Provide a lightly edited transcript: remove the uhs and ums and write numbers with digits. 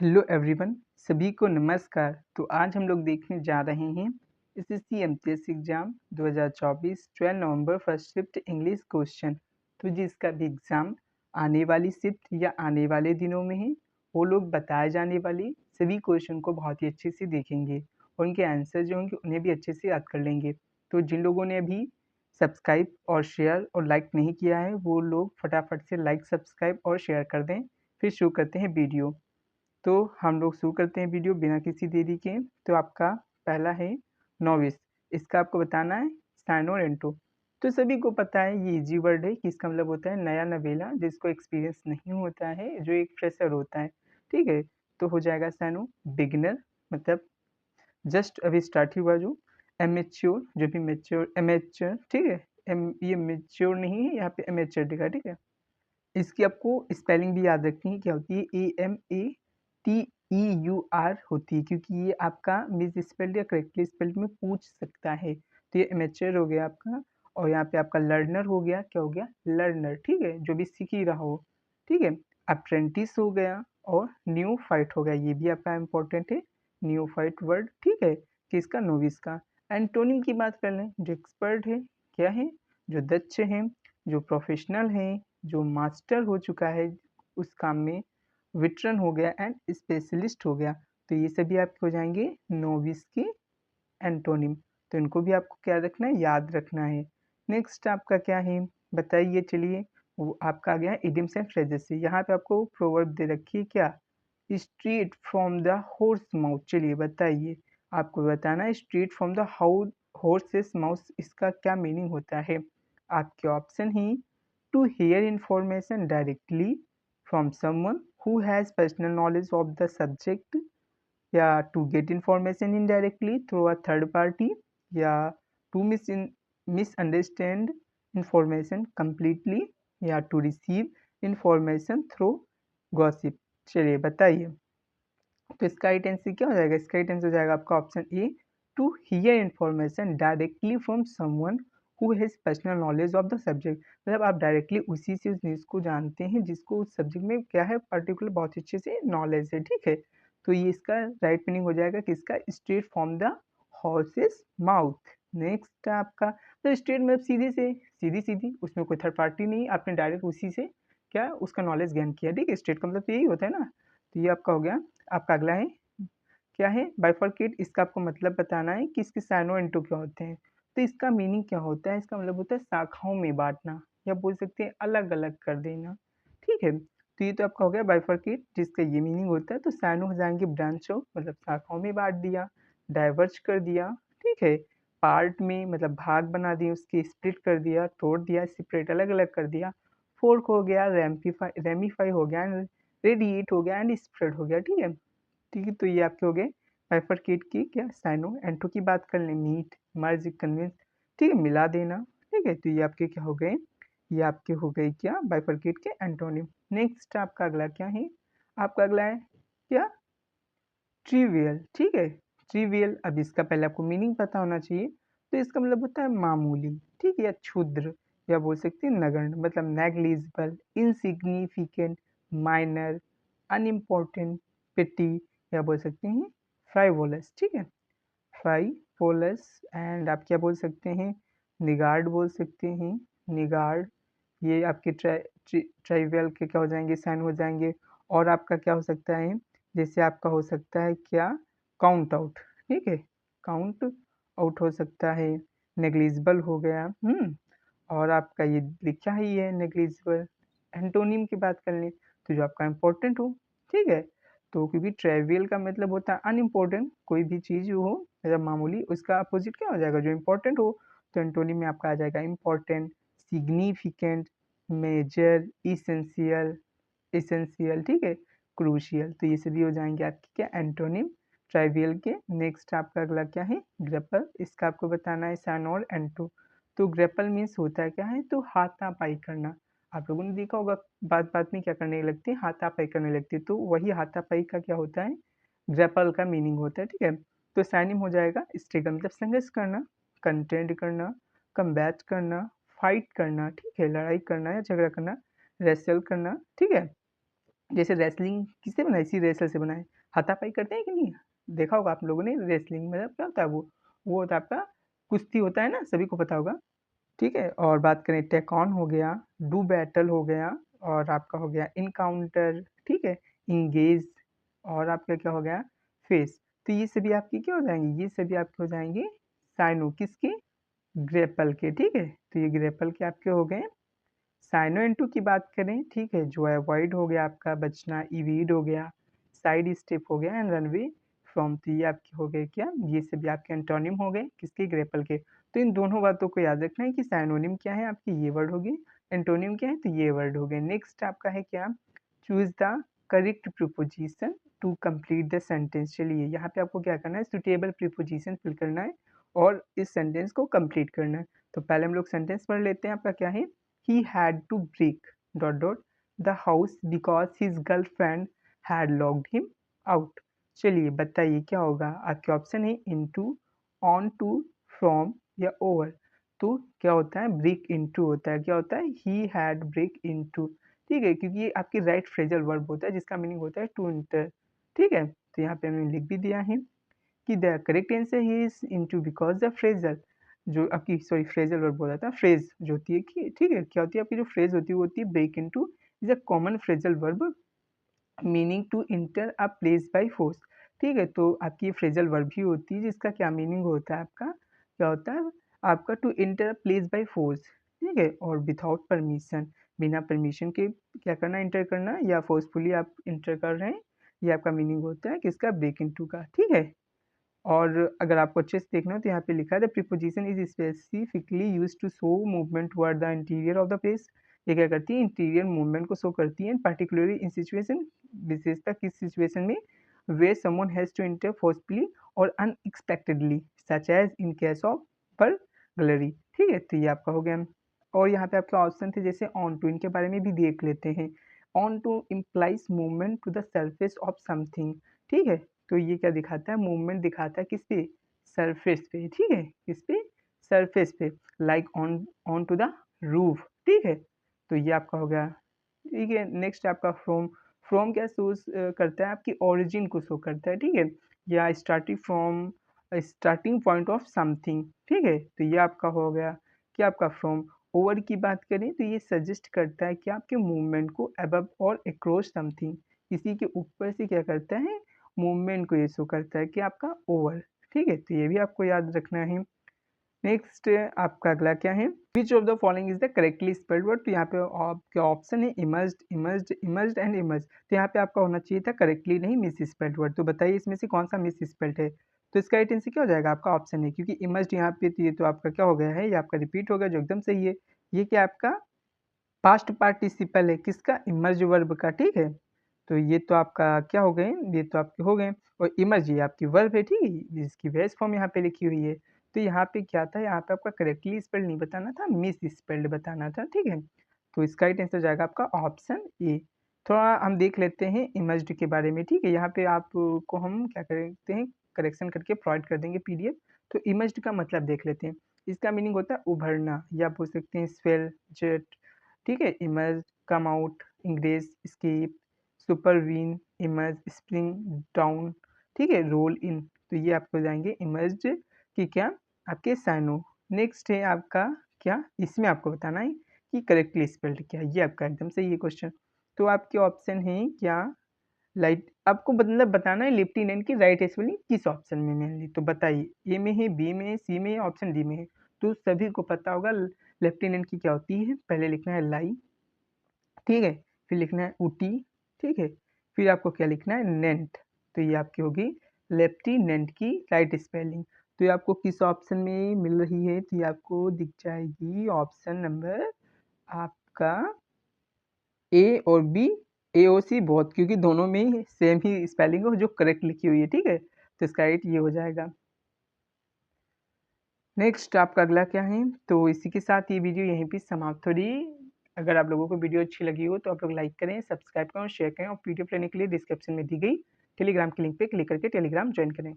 Hello everyone, सभी को नमस्कार। तो आज हम लोग देखने जा रहे हैं एसएससी एमटीएस एग्जाम 2024 12 नवंबर फर्स्ट शिफ्ट इंग्लिश क्वेश्चन। तो जिसका भी एग्ज़ाम आने वाली शिफ्ट या आने वाले दिनों में है, वो लोग बताए जाने वाले सभी क्वेश्चन को बहुत ही अच्छे से देखेंगे और उनके आंसर जो होंगे उन्हें भी अच्छे से याद कर लेंगे। तो जिन लोगों ने अभी सब्सक्राइब और शेयर और लाइक नहीं किया है, वो लोग फटाफट से लाइक, सब्सक्राइब और शेयर कर दें। फिर शुरू करते हैं वीडियो। तो हम लोग शुरू करते हैं वीडियो बिना किसी देरी के। तो आपका पहला है नोविस। इसका आपको बताना है साइनो और एंटो। तो सभी को पता है ये इजी वर्ड है कि इसका मतलब होता है नया नवेला, जिसको एक्सपीरियंस नहीं होता है, जो एक फ्रेशर होता है। ठीक है, तो हो जाएगा साइनो। बिगिनर मतलब जस्ट अभी स्टार्ट ही हुआ जो। एमेच्योर जो भी मेच्योर, एमेच्योर, ठीक है। ये मेच्योर नहीं है, यहाँ पे एमेच्योर लिखा, ठीक है। इसकी आपको स्पेलिंग भी याद रखनी है, क्या होती है, AMATEUR होती है, क्योंकि ये आपका मिस स्पेल्ड या करेक्टली स्पेल्ड में पूछ सकता है। तो ये एमेच्योर हो गया आपका। और यहाँ पे आपका लर्नर हो गया, क्या हो गया, लर्नर, ठीक है, जो भी सीख ही रहा हो। ठीक है, अप्रेंटिस हो गया और न्यू फाइट हो गया, ये भी आपका इम्पोर्टेंट है, न्यू फाइट वर्ड, ठीक है। किसका, नोविस का। एंटोनिम की बात कर लें, जो एक्सपर्ट है, क्या है, जो दक्ष है, जो प्रोफेशनल है, जो मास्टर हो चुका है उस काम में, वेटरन हो गया एंड स्पेशलिस्ट हो गया। तो ये सभी आपके हो जाएंगे नोविस के एंटोनिम। तो इनको भी आपको क्या रखना है, याद रखना है। नेक्स्ट आपका क्या है, बताइए, चलिए। वो आपका आ गया इडियम्स एंड फ्रेजेस से। यहाँ पे आपको प्रोवर्ब दे रखी है, क्या, street from the horse mouth. चलिए बताइए, आपको बताना है street from the horses mouth, इसका क्या मीनिंग होता है। आपके option he, to hear information directly from someone who has personal knowledge of the subject, या to get information indirectly through a third party, या to misunderstand information completely, या to receive information through gossip। चलिए बताइए। तो इसका right answer क्या हो जाएगा, इसका राइट आंसर हो जाएगा आपका option A, to hear information directly from someone who has personal knowledge of the subject. मतलब आप डायरेक्टली उसी से उस न्यूज़ को जानते हैं जिसको उस सब्जेक्ट में क्या है, पर्टिकुलर बहुत अच्छे से नॉलेज है, ठीक है। तो ये इसका राइट मीनिंग हो जाएगा किसका, straight from the horses mouth. Next आपका, तो स्ट्रेट मतलब सीधी से, सीधी सीधी, उसमें कोई थर्ड पार्टी नहीं, आपने डायरेक्ट उसी से क्या उसका नॉलेज गेन किया, ठीक है। स्ट्रेट का मतलब तो यही होता है ना। तो ये आपका हो गया। आपका अगला है, क्या है, बाइफरकेट। इसका आपको मतलब बताना है कि इसके साइनो एंटो क्या होते हैं। तो इसका मीनिंग क्या होता है, इसका मतलब होता है शाखाओं में बांटना, या बोल सकते हैं अलग अलग कर देना, ठीक है। तो ये तो आपका हो गया बाइफरकेट, जिसका ये मीनिंग होता है। तो साइनो हो जाएंगे ब्रांच ऑफ, मतलब शाखाओं में बांट दिया, डाइवर्ज कर दिया, ठीक है। पार्ट में मतलब भाग बना दिए, उसके स्प्लिट कर दिया, तोड़ दिया, सेपरेट अलग अलग कर दिया। फोर्क हो गया, रेमिफाई हो गया, रेडिएट हो गया एंड स्प्रेड हो गया, ठीक है। ठीक है, तो ये आपके हो गए बाइफरकेट की क्या, साइनो। एंटो की बात कर लें, मीट, मर्ज, कन्विंस, ठीक है, मिला देना, ठीक है। तो ये आपके क्या हो गए, ये आपके हो गए क्या, बाइफरकेट के एंटोनिम। नेक्स्ट आपका अगला क्या है, आपका अगला है क्या, ट्रिवियल, ठीक है। ट्रिवियल, अब इसका पहले आपको मीनिंग पता होना चाहिए। तो इसका मतलब होता है मामूली, ठीक है, या क्षुद्र, या बोल सकते हैं नगण्य, मतलब नेग्लिजिबल, इनसिग्निफिकेंट, माइनर, अनइम्पोर्टेंट, पिटी, या बोल सकते हैं फ्राइवोलस, ठीक है, फ्राइवोलस। एंड आप क्या बोल सकते हैं, निगार्ड बोल सकते हैं, निगार्ड। ये आपके ट्राइवियल के क्या हो जाएंगे, साइन हो जाएंगे। और आपका क्या हो सकता है, जैसे आपका हो सकता है क्या, काउंट आउट, ठीक है, काउंट आउट हो सकता है, नेग्लिजिबल हो गया। और आपका ये लिखा ही है नेग्लिजिबल। एंटोनिम की बात कर लें, तो जो आपका इम्पोर्टेंट हो, ठीक है। तो क्योंकि ट्राइवियल का मतलब होता है अनइम्पोर्टेंट, कोई भी चीज़ हो मतलब मामूली, उसका अपोजिट क्या हो जाएगा, जो इम्पोर्टेंट हो। तो एंटोनिम में आपका आ जाएगा important, significant, major, essential, essential, ठीक है, क्रूशियल। तो ये सभी हो जाएंगे आपके क्या, एंटोनिम ट्राइवियल के। नेक्स्ट आपका अगला क्या है, ग्रेपल। इसका आपको बताना है साइन और एंटो। तो ग्रेपल मीन्स होता है क्या है, तो हाथापाई करना। आप लोगों ने देखा होगा बात बात में क्या करने लगती है, हाथापाई करने लगती है। तो वही हाथापाई का क्या होता है, ग्रेपल का मीनिंग होता है, ठीक है। तो साइनिम हो जाएगा स्ट्रगल, मतलब संघर्ष करना, कंटेंड करना, कम्बैट करना, फाइट करना, ठीक है, लड़ाई करना या झगड़ा करना, रेसल करना, ठीक है। जैसे रेसलिंग किससे बना है? इसी रेसलर से बना है। हाथापाई करते हैं कि नहीं? देखा होगा आप लोगों ने रेसलिंग मतलब क्या होता है वो होता है आपका कुश्ती होता है ना, सभी को पता होगा। ठीक है? और बात करें टेक ऑन हो गया, डू बैटल हो गया और आपका हो गया इनकाउंटर, ठीक है? इंगेज और आपका क्या हो गया? फेस। तो ये सभी आपके क्या हो जाएँगे? ये सभी आपके हो जाएँगे साइनो किसके? ग्रेपल के, ठीक है? तो ये ग्रेपल के आपके हो गए। साइनो इनटू की बात करें, ठीक है? जो अवॉइड हो गया आपका बचना, इवीड हो गया, साइड स्टेप हो गया एंड रनवे फ्रॉम। तो ये आपके हो गए क्या? ये सभी आपके एंटोनिम हो गए किसके? ग्रेपल के। तो इन दोनों बातों को याद रखना है कि साइनोनिम क्या है आपकी? ये वर्ड हो गए, एंटोनिम क्या है? तो ये वर्ड हो गए। नेक्स्ट आपका है क्या? Choose the correct preposition to complete the sentence. चलिए यहाँ पे आपको क्या करना है? सूटेबल प्रीपोजिशन फिल करना है और इस सेंटेंस को कंप्लीट करना है। तो पहले हम लोग सेंटेंस पढ़ लेते हैं। आपका क्या है? He had to break dot dot the house because his girlfriend had locked him out। चलिए बताइए क्या होगा? आपके ऑप्शन है into, on to, from या over। तो क्या होता है? break into होता है। क्या होता है? he had break into। ठीक है, क्योंकि ये आपकी राइट फ्रेजल वर्ब होता है जिसका मीनिंग होता है टू इंटर। ठीक है, तो यहाँ पे हमने लिख भी दिया है कि the correct answer is into because the phrasal जो आपकी सॉरी फ्रेजल वर्ब बोला था फ्रेज जो होती है कि ठीक है क्या होती है आपकी जो फ्रेज होती है वो होती है break into is a common phrasal verb meaning to enter a place by force. ठीक है, तो आपकी ये फ्रेजल वर्ब ही होती है जिसका क्या मीनिंग होता है आपका क्या होता है आपका to enter a place by force. ठीक है, और विदाउट परमिशन बिना परमिशन के क्या करना इंटर करना या फोर्सफुली आप इंटर कर रहे हैं ये आपका मीनिंग होता है किसका ब्रेक इनटू का। ठीक है, और अगर आपको अच्छे से देखना हो तो यहाँ पे लिखा है the preposition is specifically used to show movement toward the interior of the place. ये क्या करती है? इंटीरियर मूवमेंट को शो करती है पर्टिकुलरली इन सिचुएशन, विशेषता किस सिचुएशन में? Where someone has to enter forcefully और unexpectedly such as in case of burglary. ठीक है, तो ये आपका हो गया। और यहाँ पे आपके ऑप्शन थे जैसे ऑन टू, इनके बारे में भी देख लेते हैं। Onto implies movement to the surface of something. ठीक है, तो ये क्या दिखाता है? मूवमेंट दिखाता है किस पे? सरफेस पे। ठीक है, किस पे? सरफेस पे, like on onto the roof. ठीक है, तो ये आपका हो गया। ठीक है, नेक्स्ट आपका फ्रॉम। फ्रॉम क्या शो करता है? आपकी ओरिजिन को शो करता है। ठीक है, या starting from starting point of something. ठीक है, तो ये आपका हो गया क्या आपका फ्रॉम। ओवर की बात करें तो ये सजेस्ट करता है कि आपके मूवमेंट को अबव और अक्रॉस समथिंग, किसी के ऊपर से क्या करता है? मूवमेंट को ये शो करता है कि आपका ओवर। ठीक है, तो ये भी आपको याद रखना है। नेक्स्ट आपका अगला क्या है? Which of the following is the correctly spelled word. तो यहाँ पे आपके ऑप्शन है emerged, emerged, emerged and emerge. तो यहाँ पे आपका होना चाहिए था करेक्टली नहीं मिस स्पेल्ड वर्ड। तो बताइए इसमें से कौन सा मिस स्पेल्ड है? तो इसका राइट आंसर क्या हो जाएगा? आपका ऑप्शन है, क्योंकि इमर्ज्ड यहाँ पे तो ये तो आपका क्या हो गया है? ये आपका रिपीट हो गया जो एकदम सही है। ये क्या आपका पास्ट पार्टिसिपल है किसका? इमर्ज वर्ब का। ठीक है, तो ये तो आपका क्या हो गए? ये तो आपके हो गए। और इमर्ज ये आपकी वर्ब है, ठीक है, जिसकी बेस फॉर्म यहाँ पे लिखी हुई है। तो यहाँ पे क्या था? यहाँ पे आपका करेक्टली स्पेल्ड नहीं बताना था, मिस स्पेल्ड बताना था। ठीक है, तो इसका राइट आंसर जाएगा आपका ऑप्शन ए। थोड़ा हम देख लेते हैं इमर्ज्ड के बारे में। ठीक है, यहाँ पे आपको हम क्या करते हैं? करेक्शन करके प्रोवाइड कर देंगे पीडीएफ। तो इमर्ज्ड का मतलब देख लेते हैं। इसका मीनिंग होता है उभरना, या बोल सकते हैं स्वेल, जेट। ठीक है, emerge, come out, ingress, escape, supervene, emerge, spring down. ठीक है, रोल इन। तो ये आपको जाएंगे इमर्ज कि क्या आपके साइनो। नेक्स्ट है आपका क्या? इसमें आपको बताना है कि करेक्टली स्पेल्ड क्या है। ये आपका एकदम सही है क्वेश्चन। तो आपके ऑप्शन है क्या? लाइट आपको मतलब बताना है लेफ्टिनेंट की राइट स्पेलिंग किस ऑप्शन में मेनली। तो बताइए ए में है, बी में है, सी में है, ऑप्शन डी में है। तो सभी को पता होगा लेफ्टिनेंट की क्या होती है। पहले लिखना है लाई, ठीक है, फिर लिखना है ऊटी, ठीक है, फिर आपको क्या लिखना है? नेंट। तो ये आपकी होगी लेफ्टिनेंट की राइट स्पेलिंग। तो ये आपको किस ऑप्शन में मिल रही है? तो ये आपको दिख जाएगी ऑप्शन नंबर आपका ए और बी, ए और सी बहुत, क्योंकि दोनों में ही सेम ही स्पेलिंग है जो करेक्ट लिखी हुई है। ठीक है, तो इसका राइट ये हो जाएगा। नेक्स्ट आपका अगला क्या है? तो इसी के साथ ये वीडियो यहीं पे समाप्त हो रही है। अगर आप लोगों को वीडियो अच्छी लगी हो तो आप लोग लाइक करें, सब्सक्राइब करें और शेयर करें, और पीडीएफ लेने के लिए डिस्क्रिप्शन में दी गई टेलीग्राम की लिंक पे क्लिक करके टेलीग्राम ज्वाइन करें।